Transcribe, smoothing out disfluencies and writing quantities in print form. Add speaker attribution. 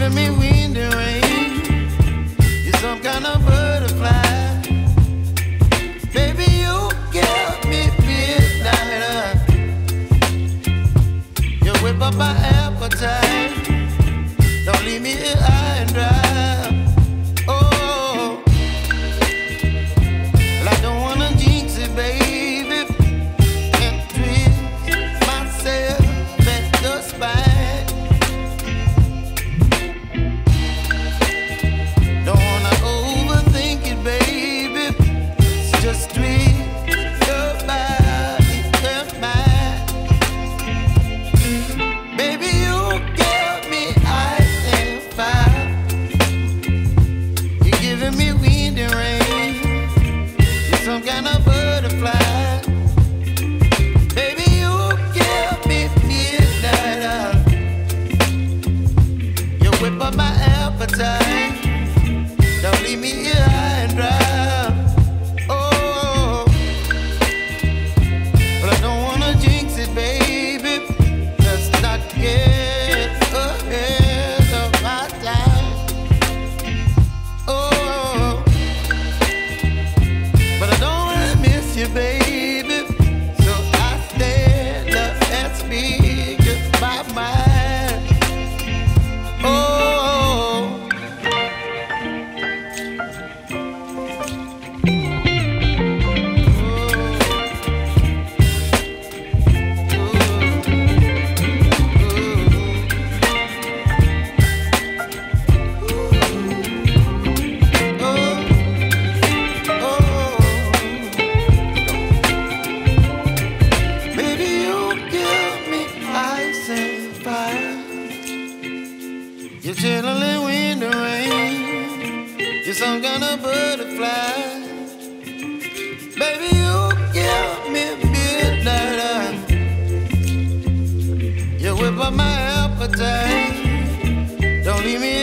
Speaker 1: giving me wind and rain. You're some kind of butterfly. Baby, you give me midnight. You whip up my appetite. Don't leave me here high and dry. Oh, well, I don't wanna jinx it, baby. Can't twist myself at the spine. Don't wanna overthink it, baby. It's just twist your body and mine. Baby, you give me ice and fire. You're giving me wind and rain. You're some kind of butterfly. Baby, you give me midnight. You whip up my appetite. Don't leave me here high and dry. Oh, but I don't wanna jinx it, baby. Let's not get ahead of my time. Oh, but I don't wanna miss you, baby. So I stand up and speak just my mind. Oh. You're chilling wind and rain. You're some kind of butterfly. Baby, you give me midnight. You whip up my appetite. Don't leave me